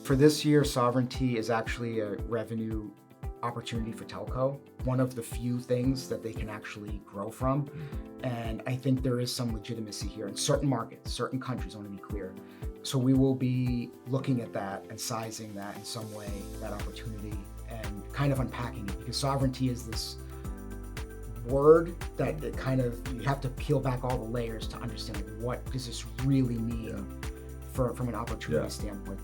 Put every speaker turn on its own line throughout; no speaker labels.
For this year, sovereignty is actually a revenue opportunity for telco, one of the few things that they can actually grow from. And I think there is some legitimacy here in certain markets, certain countries, I want to be clear. So we will be looking at that and sizing that in some way, that opportunity, and kind of unpacking it, because sovereignty is this word that it kind of, you have to peel back all the layers to understand what does this really mean from an opportunity standpoint.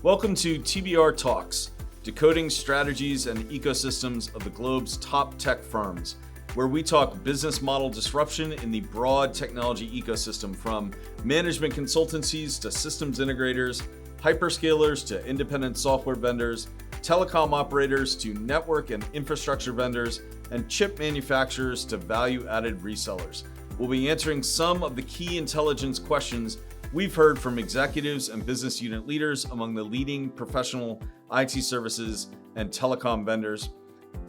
Welcome to TBR Talks, decoding strategies and ecosystems of the globe's top tech firms, where we talk business model disruption in the broad technology ecosystem, from management consultancies to systems integrators, hyperscalers to independent software vendors, telecom operators to network and infrastructure vendors, and chip manufacturers to value-added resellers. We'll be answering some of the key intelligence questions we've heard from executives and business unit leaders among the leading professional IT services and telecom vendors.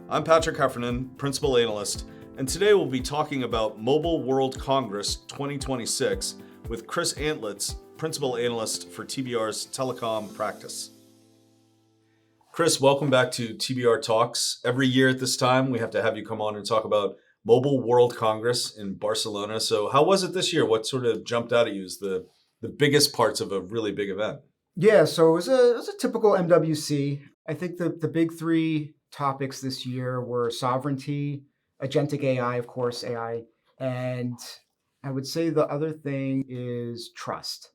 I'm Patrick Heffernan, Principal Analyst, and today we'll be talking about Mobile World Congress 2026 with Chris Antlitz, Principal Analyst for TBR's Telecom practice. Chris, welcome back to TBR Talks. Every year at this time, we have to have you come on and talk about Mobile World Congress in Barcelona. So how was it this year? What sort of jumped out at you as the biggest parts of a really big event?
Yeah, so it was a typical MWC. I think the big three topics this year were sovereignty, agentic AI, of course, AI, and I would say the other thing is trust,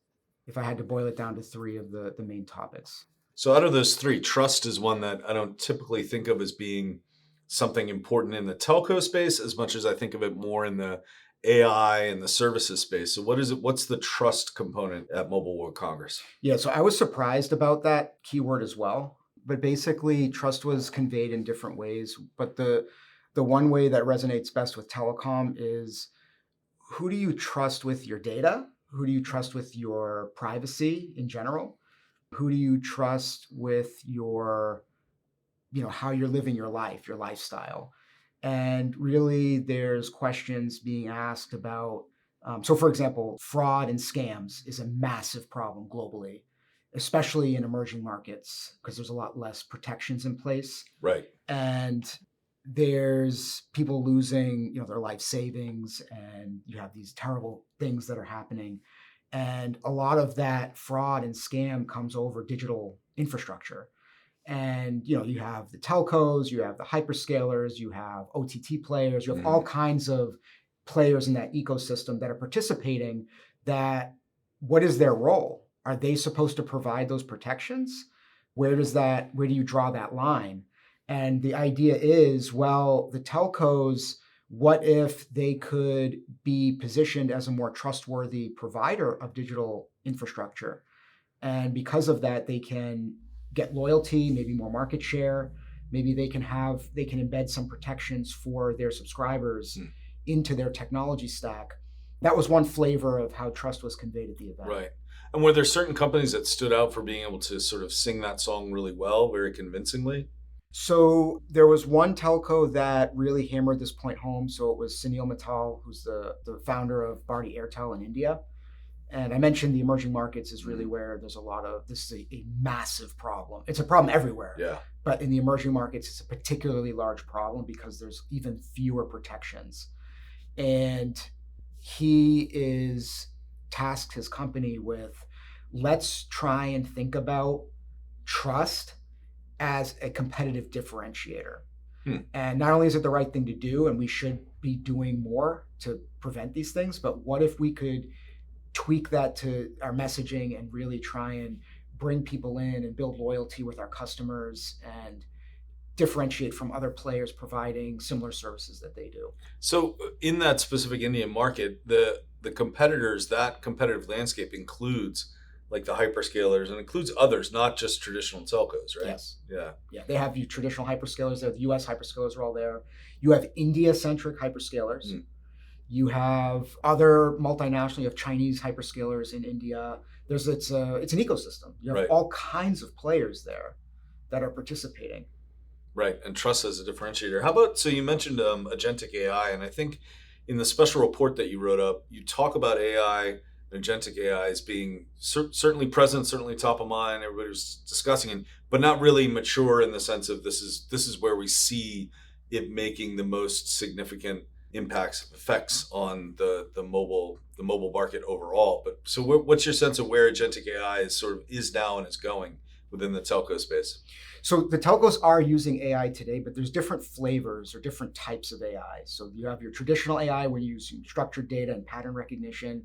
if I had to boil it down to three of the main topics.
So out of those three, trust is one that I don't typically think of as being something important in the telco space as much as I think of it more in the AI and the services space. So what is it? What's the trust component at Mobile World Congress?
Yeah, so I was surprised about that keyword as well. But basically, trust was conveyed in different ways. But the one way that resonates best with telecom is, who do you trust with your data? Who do you trust with your privacy in general? Who do you trust with your, how you're living your life, your lifestyle? And really, there's questions being asked about, so for example, fraud and scams is a massive problem globally, especially in emerging markets, because there's a lot less protections in place.
Right.
And there's people losing, their life savings, and you have these terrible things that are happening. And a lot of that fraud and scam comes over digital infrastructure. And, you have the telcos, you have the hyperscalers, you have OTT players, you have all kinds of players in that ecosystem that are participating. That, what is their role? Are they supposed to provide those protections? Where do you draw that line? And the idea is, well, the telcos, what if they could be positioned as a more trustworthy provider of digital infrastructure? And because of that, they can get loyalty, maybe more market share. Maybe they can embed some protections for their subscribers into their technology stack. That was one flavor of how trust was conveyed at the event.
Right. And were there certain companies that stood out for being able to sort of sing that song really well, very convincingly?
So there was one telco that really hammered this point home. So it was Sunil Mittal, who's the founder of Bharti Airtel in India. And I mentioned the emerging markets is really where there's this is a massive problem. It's a problem everywhere.
Yeah.
But in the emerging markets, it's a particularly large problem because there's even fewer protections. And he is tasked his company with, let's try and think about trust as a competitive differentiator. And not only is it the right thing to do, and we should be doing more to prevent these things, but what if we could tweak that to our messaging and really try and bring people in and build loyalty with our customers and differentiate from other players providing similar services that they do.
So in that specific Indian market, the competitors, that competitive landscape includes like the hyperscalers and includes others, not just traditional telcos, right?
Yes.
Yeah.
Yeah. They have traditional hyperscalers there. The US hyperscalers are all there. You have India-centric hyperscalers. You have other multinational, you have Chinese hyperscalers in India. It's an ecosystem. You have all kinds of players there that are participating.
Right, and trust as a differentiator. How about, so you mentioned agentic AI, and I think in the special report that you wrote up, you talk about AI agentic AI as being certainly present, certainly top of mind. Everybody was discussing it, but not really mature in the sense of this is where we see it making the most significant effects on the mobile market overall. But so what's your sense of where agentic AI is now and is going within the telco space?
So the telcos are using AI today, but there's different flavors or different types of AI. So you have your traditional AI where you're using structured data and pattern recognition.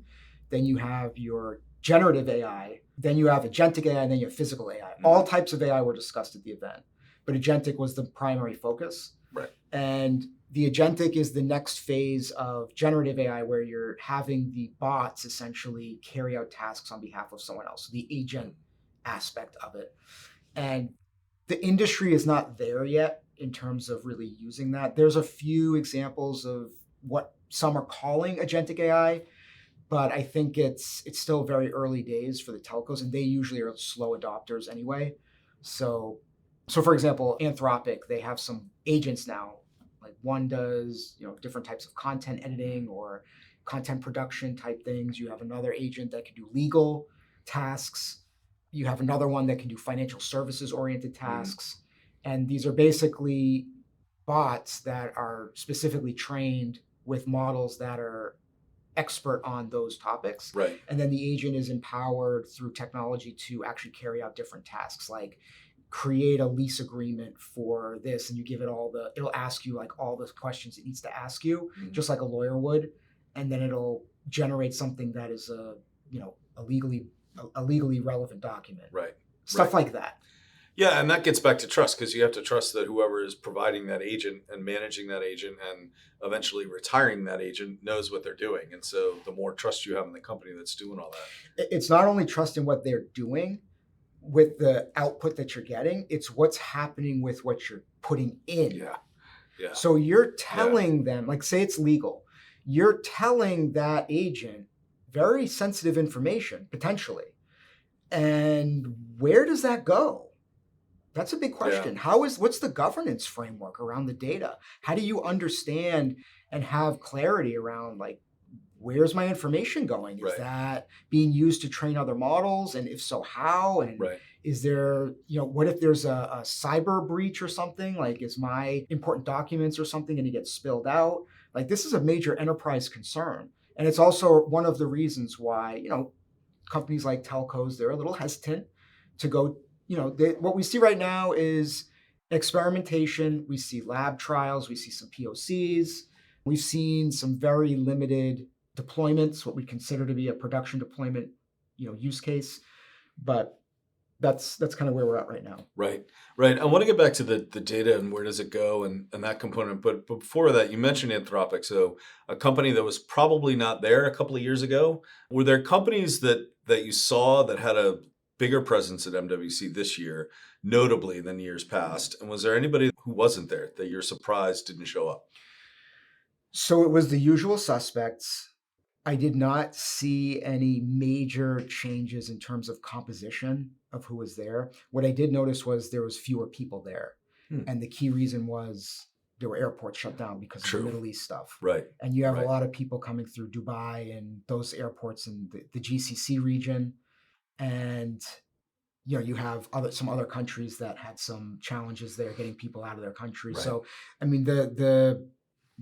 Then you have your generative AI. Then you have agentic AI, and then you have physical AI. All types of AI were discussed at the event, but agentic was the primary focus.
Right.
And the agentic is the next phase of generative AI where you're having the bots essentially carry out tasks on behalf of someone else, the agent aspect of it. And the industry is not there yet in terms of really using that. There's a few examples of what some are calling agentic AI, but I think it's still very early days for the telcos, and they usually are slow adopters anyway. So for example, Anthropic, they have some agents now. Like one does, different types of content editing or content production type things. You have another agent that can do legal tasks. You have another one that can do financial services oriented tasks. And these are basically bots that are specifically trained with models that are expert on those topics.
Right.
And then the agent is empowered through technology to actually carry out different tasks, like create a lease agreement for this, and you give it it'll ask you like all the questions it needs to ask you, just like a lawyer would. And then it'll generate something that is a legally relevant document.
Right.
Stuff like that.
Yeah, and that gets back to trust, because you have to trust that whoever is providing that agent and managing that agent and eventually retiring that agent knows what they're doing. And so the more trust you have in the company that's doing all that.
It's not only trusting what they're doing with the output that you're getting, it's what's happening with what you're putting in.
Yeah.
So you're telling them, like say it's legal, you're telling that agent very sensitive information, potentially. And where does that go? That's a big question.
Yeah.
What's the governance framework around the data? How do you understand and have clarity around like, where's my information going? Is that being used to train other models? And if so, how? And is there, what if there's a cyber breach or something? Like, is my important documents or something going to get spilled out? Like, this is a major enterprise concern. And it's also one of the reasons why, companies like telcos, they're a little hesitant to go, what we see right now is experimentation. We see lab trials. We see some POCs. We've seen some very limited deployments, what we consider to be a production deployment, use case. But that's kind of where we're at right now.
Right. I want to get back to the data and where does it go and that component. But before that, you mentioned Anthropic. So a company that was probably not there a couple of years ago. Were there companies that you saw that had a bigger presence at MWC this year, notably than years past? And was there anybody who wasn't there that you're surprised didn't show up?
So it was the usual suspects. I did not see any major changes in terms of composition of who was there. What I did notice was there was fewer people there. And the key reason was there were airports shut down because of the Middle East stuff.
Right.
And you have a lot of people coming through Dubai and those airports in the GCC region. And you have some other countries that had some challenges there getting people out of their country. So, I mean, the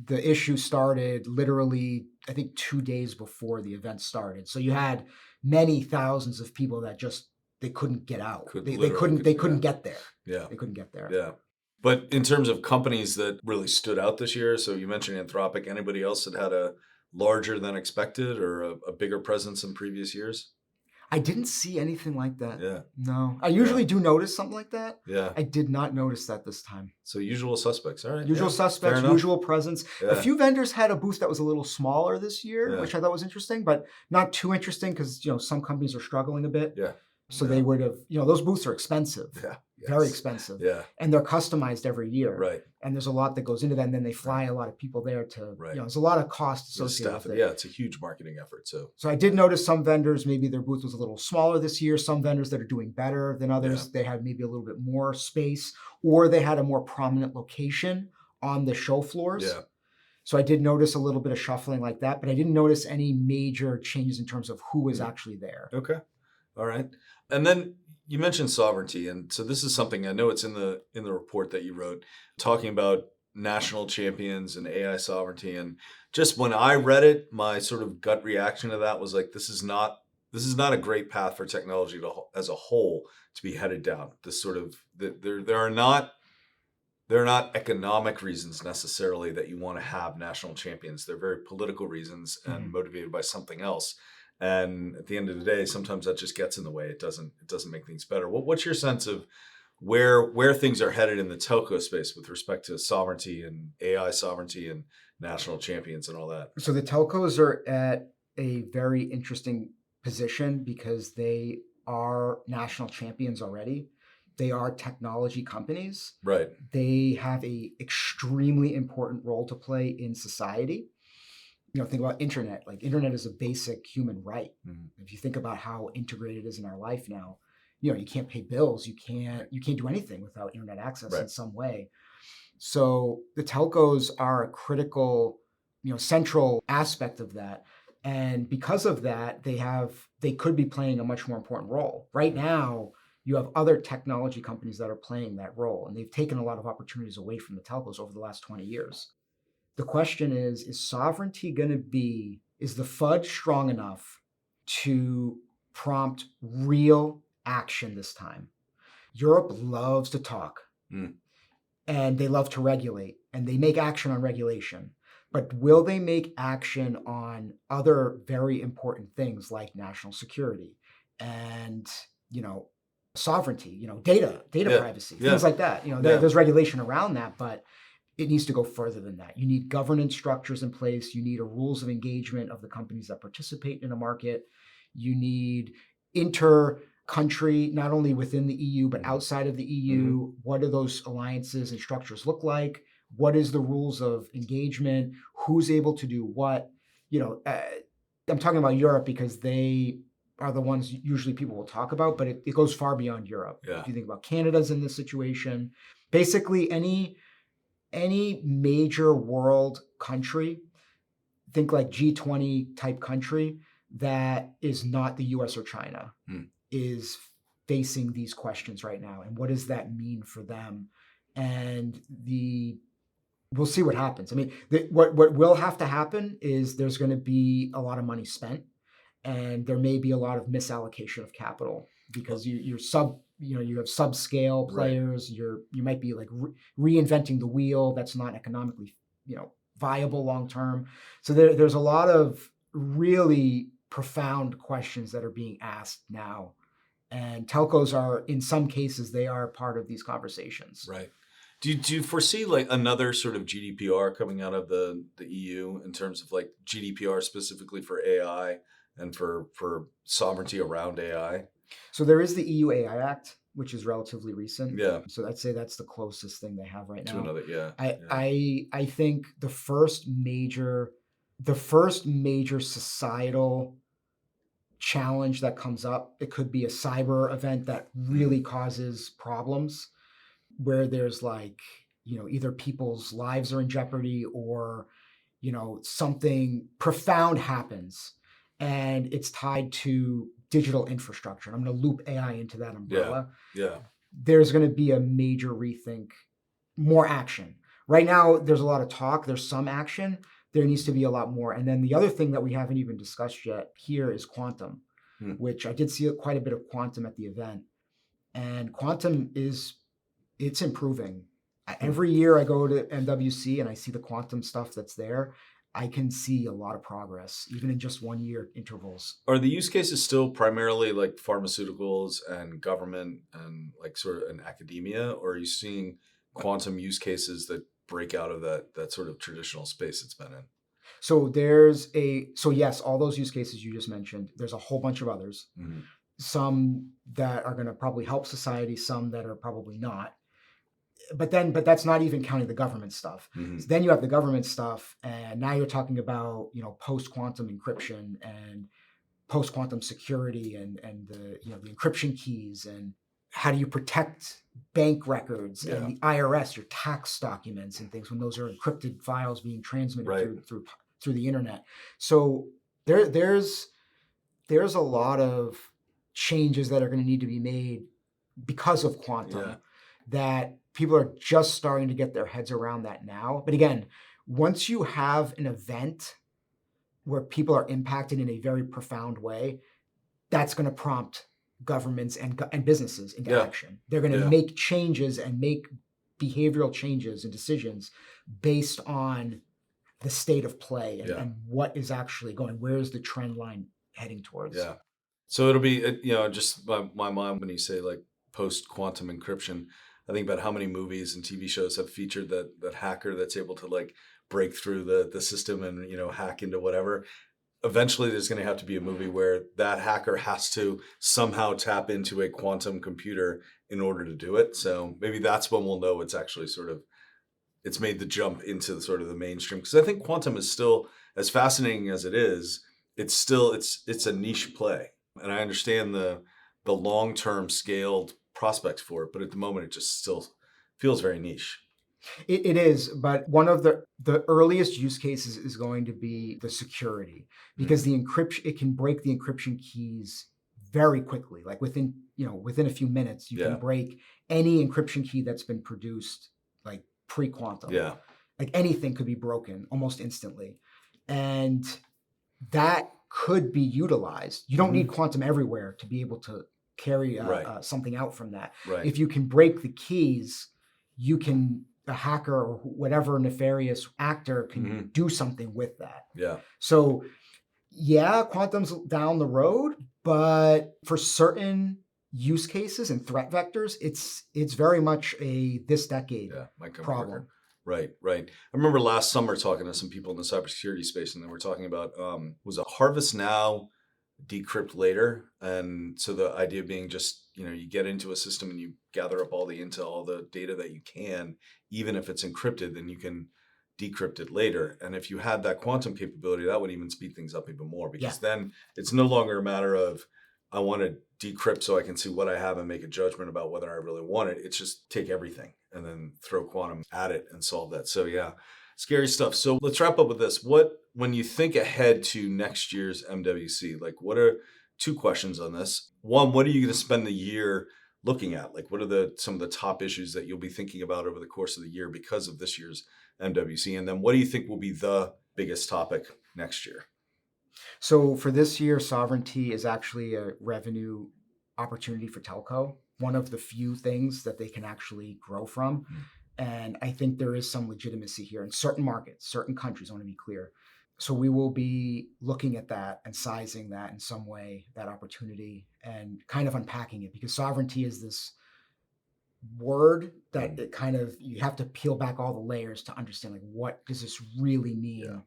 issue started literally, I think, 2 days before the event started. So you had many thousands of people that they couldn't get out. They couldn't get there.
Yeah.
They couldn't get there.
Yeah. But in terms of companies that really stood out this year, so you mentioned Anthropic, anybody else that had a larger than expected or a bigger presence in previous years?
I didn't see anything like that.
Yeah.
No. I usually do notice something like that.
Yeah.
I did not notice that this time.
So usual suspects. All right.
Usual suspects, usual presence.
Yeah.
A few vendors had a booth that was a little smaller this year, which I thought was interesting, but not too interesting because, some companies are struggling a bit.
Yeah.
So they would have, those booths are expensive.
Yeah. Yes.
Very expensive.
Yeah.
And they're customized every year.
Right.
And there's a lot that goes into that. And then they fly a lot of people there to, there's a lot of cost associated with it.
Yeah, it's a huge marketing effort. So
I did notice some vendors, maybe their booth was a little smaller this year. Some vendors that are doing better than others, they had maybe a little bit more space, or they had a more prominent location on the show floors.
Yeah.
So I did notice a little bit of shuffling like that, but I didn't notice any major changes in terms of who was actually there.
Okay. All right. And then you mentioned sovereignty, and so this is something I know it's in the report that you wrote, talking about national champions and AI sovereignty. And just when I read it, my sort of gut reaction to that was like, this is not a great path for technology as a whole to be headed down. This sort of there are not economic reasons necessarily that you want to have national champions. They're very political reasons and motivated by something else. And at the end of the day, sometimes that just gets in the way. It doesn't make things better. What's your sense of where things are headed in the telco space with respect to sovereignty and AI sovereignty and national champions and all that?
So the telcos are at a very interesting position because they are national champions already. They are technology companies.
Right.
They have a extremely important role to play in society. Think about internet. Like internet is a basic human right. If you think about how integrated it is in our life now, you can't pay bills. You can't do anything without internet access in some way. So the telcos are a critical, central aspect of that. And because of that, they could be playing a much more important role. Right now, you have other technology companies that are playing that role, and they've taken a lot of opportunities away from the telcos over the last 20 years. The question is sovereignty going to be, is the FUD strong enough to prompt real action this time? Europe loves to talk and they love to regulate and they make action on regulation. But will they make action on other very important things like national security and, sovereignty, data privacy, things like that? There's regulation around that, but it needs to go further than that. You need governance structures in place. You need a rules of engagement of the companies that participate in a market. You need inter-country, not only within the EU, but outside of the EU. What do those alliances and structures look like? What is the rules of engagement? Who's able to do what? I'm talking about Europe because they are the ones usually people will talk about, but it goes far beyond Europe.
Yeah.
If you think about Canada's in this situation, basically any major world country, think like G20 type country that is not the US or China is facing these questions right now. And what does that mean for them? And we'll see what happens. I mean, what will have to happen is there's going to be a lot of money spent and there may be a lot of misallocation of capital because you have subscale players. Right. You might be like reinventing the wheel. That's not economically, viable long term. So there's a lot of really profound questions that are being asked now, and telcos are, in some cases, they are part of these conversations.
Right. Do you foresee like another sort of GDPR coming out of the EU in terms of like GDPR specifically for AI and for sovereignty around AI?
So there is the EU AI Act, which is relatively recent.
Yeah.
So I'd say that's the closest thing they have right now.
To another, yeah.
I think the first major societal challenge that comes up, it could be a cyber event that really causes problems where there's like, either people's lives are in jeopardy or, something profound happens and it's tied to digital infrastructure. I'm going to loop AI into that umbrella.
Yeah.
There's going to be a major rethink, more action. Right now, there's a lot of talk. There's some action. There needs to be a lot more. And then the other thing that we haven't even discussed yet here is quantum, which I did see quite a bit of quantum at the event. And quantum it's improving. Every year I go to MWC and I see the quantum stuff that's there. I can see a lot of progress, even in just 1 year intervals.
Are the use cases still primarily like pharmaceuticals and government and like sort of in academia, or are you seeing quantum use cases that break out of that sort of traditional space it's been in?
So yes, all those use cases you just mentioned, there's a whole bunch of others. Some that are going to probably help society, some that are probably not. But that's not even counting the government stuff. So then you have the government stuff, and now you're talking about post-quantum encryption and post-quantum security and the the encryption keys and how do you protect bank records
Yeah.
and the IRS, your tax documents and things when those are encrypted files being transmitted
Right.
through the internet. So there's a lot of changes that are going to need to be made because of quantum that people are just starting to get their heads around that now. But again, once you have an event where people are impacted in a very profound way, that's going to prompt governments and businesses into action. They're going to make changes and make behavioral changes and decisions based on the state of play and what is actually going, where is the trend line heading towards.
Yeah. So it'll be, just my mind when you say like post quantum encryption, I think about how many movies and TV shows have featured that hacker that's able to like break through the system and, hack into whatever. Eventually there's going to have to be a movie where that hacker has to somehow tap into a quantum computer in order to do it. So maybe that's when we'll know it's actually it's made the jump into sort of the mainstream. Because I think quantum is still, as fascinating as it is, it's a niche play. And I understand the long-term scaled prospects for it, but at the moment it just still feels very niche.
It is, but one of the earliest use cases is going to be the security, because the encryption, it can break the encryption keys very quickly. Like within a few minutes, you can break any encryption key that's been produced like pre-quantum.
Yeah.
Like anything could be broken almost instantly. And that could be utilized. You don't need quantum everywhere to be able to carry something out from that.
Right.
If you can break the keys, a hacker or whatever nefarious actor can do something with that.
Yeah.
So quantum's down the road, but for certain use cases and threat vectors, it's very much a this decade problem.
Right. I remember last summer talking to some people in the cybersecurity space, and they were talking about was a harvest now, decrypt later. And so the idea being just, you get into a system and you gather up all the intel, all the data that you can, even if it's encrypted, then you can decrypt it later. And if you had that quantum capability, that would even speed things up even more, because then it's no longer a matter of, I want to decrypt so I can see what I have and make a judgment about whether I really want it. It's just take everything and then throw quantum at it and solve that. So scary stuff. So let's wrap up with this. When you think ahead to next year's MWC, like what are two questions on this? One, what are you going to spend the year looking at? Like what are some of the top issues that you'll be thinking about over the course of the year because of this year's MWC? And then what do you think will be the biggest topic next year?
So for this year, sovereignty is actually a revenue opportunity for telco, one of the few things that they can actually grow from. And I think there is some legitimacy here in certain markets, certain countries, I want to be clear. So we will be looking at that and sizing that in some way, that opportunity, and kind of unpacking it, because sovereignty is this word that it kind of, you have to peel back all the layers to understand, like, what does this really mean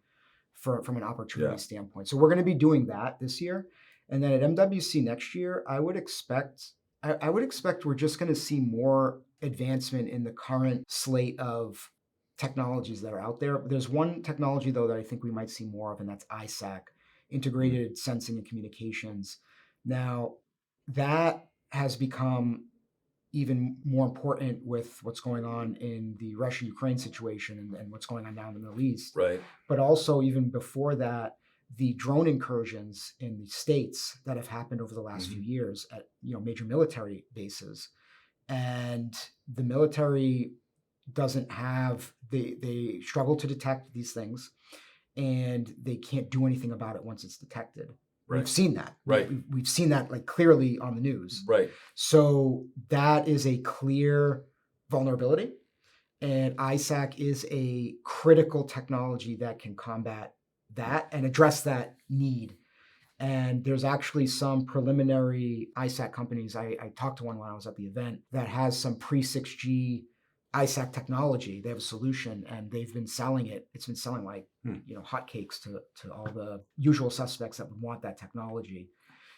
from an opportunity standpoint. So we're going to be doing that this year. And then at MWC next year, I would expect we're just going to see more advancement in the current slate of technologies that are out there. There's one technology, though, that I think we might see more of, and that's ISAC, integrated sensing and communications. Now, that has become even more important with what's going on in the Russia-Ukraine situation and what's going on now in the Middle East.
Right.
But also, even before that, the drone incursions in the States that have happened over the last few years at major military bases. And the military doesn't have, they struggle to detect these things, and they can't do anything about it once it's detected. Right. We've seen that.
Right.
We've seen that like clearly on the news.
Right.
So that is a clear vulnerability. And ISAC is a critical technology that can combat that and address that need. And there's actually some preliminary ISAC companies, I talked to one when I was at the event, that has some pre-6G ISAC technology. They have a solution and they've been selling it. It's been selling like, hotcakes to all the usual suspects that would want that technology.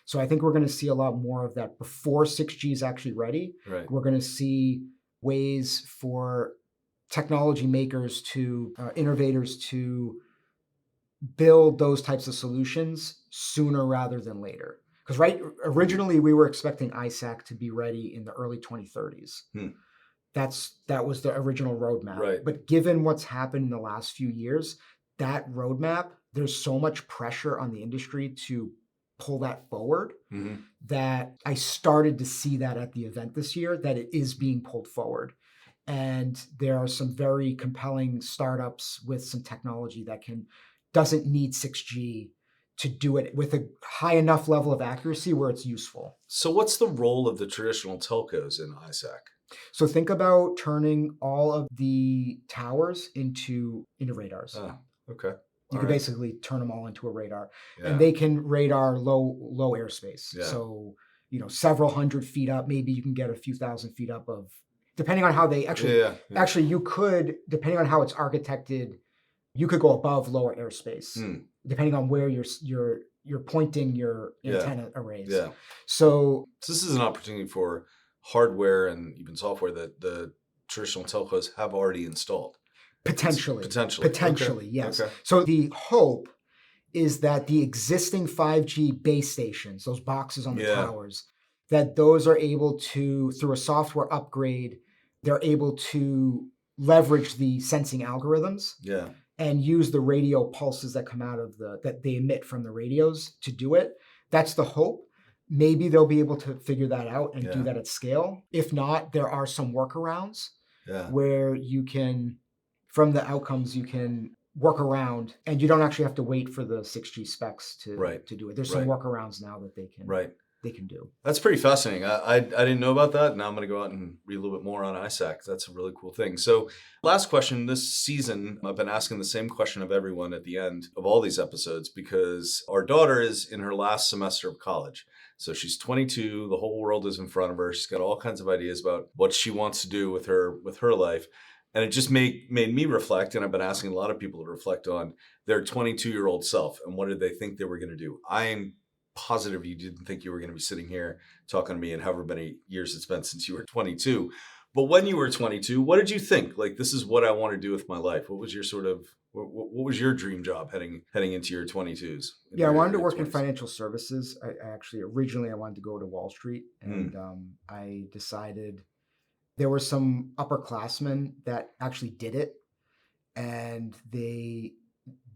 So I think we're going to see a lot more of that before 6G is actually ready.
Right.
We're going to see ways for technology makers innovators to build those types of solutions sooner rather than later. Because originally we were expecting ISAC to be ready in the early 2030s. That was the original roadmap.
Right.
But given what's happened in the last few years, that roadmap, there's so much pressure on the industry to pull that forward that I started to see that at the event this year, that it is being pulled forward. And there are some very compelling startups with some technology that doesn't need 6G to do it with a high enough level of accuracy where it's useful.
So what's the role of the traditional telcos in ISAC?
So think about turning all of the towers into radars.
Okay.
You can basically turn them all into a radar,
Yeah.
and they can radar low airspace.
Yeah.
So, several hundred feet up, maybe you can get a few thousand feet up depending on how they actually you could, depending on how it's architected, you could go above lower airspace, depending on where you're pointing your antenna arrays.
Yeah.
So
this is an opportunity for hardware and even software that the traditional telcos have already installed.
Potentially,
Okay.
yes.
Okay.
So the hope is that the existing 5G base stations, those boxes on the towers, that those are able to, through a software upgrade, they're able to leverage the sensing algorithms and use the radio pulses that come out of that they emit from the radios to do it. That's the hope. Maybe they'll be able to figure that out and do that at scale. If not, there are some workarounds where you can, from the outcomes, you can work around, and you don't actually have to wait for the 6G specs to do it. There's some workarounds now that they can do.
That's pretty fascinating. I didn't know about that. Now I'm going to go out and read a little bit more on ISAC. That's a really cool thing. So last question. This season, I've been asking the same question of everyone at the end of all these episodes because our daughter is in her last semester of college. So she's 22. The whole world is in front of her. She's got all kinds of ideas about what she wants to do with her life. And it just made me reflect, and I've been asking a lot of people to reflect on their 22-year-old self and what did they think they were going to do. I am positive you didn't think you were going to be sitting here talking to me in however many years it's been since you were 22. But when you were 22, what did you think? Like, this is what I want to do with my life. What was your what was your dream job heading into your 22s?
Yeah, I wanted to work in financial services. Originally I wanted to go to Wall Street, and I decided there were some upperclassmen that actually did it, and they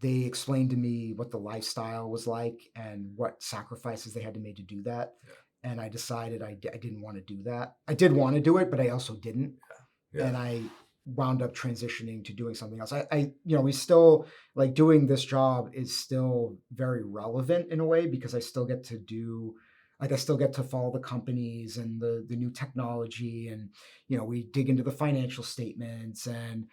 explained to me what the lifestyle was like and what sacrifices they had to make to do that. Yeah. And I decided I didn't want to do that. I did want to do it, but I also didn't. Yeah. And I wound up transitioning to doing something else. We still, like, doing this job is still very relevant in a way because I still get to follow the companies and the new technology, and we dig into the financial statements, and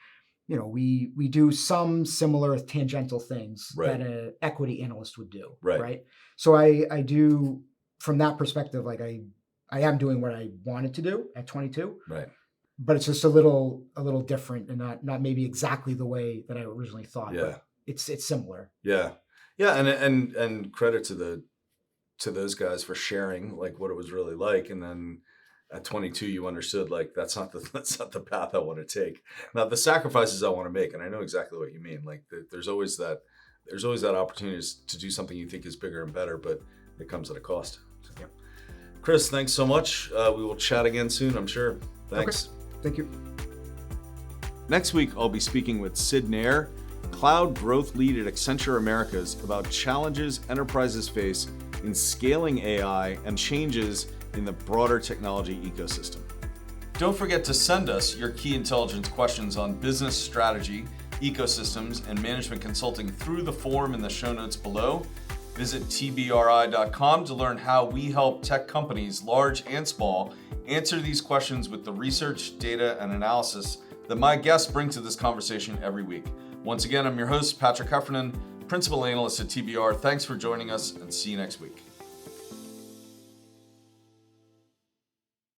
we do some similar tangential things that an equity analyst would do, right? So I do, from that perspective, like I am doing what I wanted to do at 22, right? But it's just a little different, and not maybe exactly the way that I originally thought. Yeah, but it's similar.
Yeah, and credit to those guys for sharing like what it was really like, and then at 22 you understood like that's not the path I want to take. Now the sacrifices I want to make, and I know exactly what you mean. Like there's always that opportunity to do something you think is bigger and better, but it comes at a cost. So, yeah. Chris, thanks so much. We will chat again soon, I'm sure. Thanks.
Okay. Thank you.
Next week I'll be speaking with Sid Nair, Cloud Growth Lead at Accenture Americas, about challenges enterprises face in scaling AI and changes in the broader technology ecosystem. Don't forget to send us your key intelligence questions on business strategy, ecosystems, and management consulting through the form in the show notes below. Visit tbri.com to learn how we help tech companies, large and small, answer these questions with the research, data, and analysis that my guests bring to this conversation every week. Once again, I'm your host, Patrick Heffernan, Principal Analyst at TBR. Thanks for joining us, and see you next week.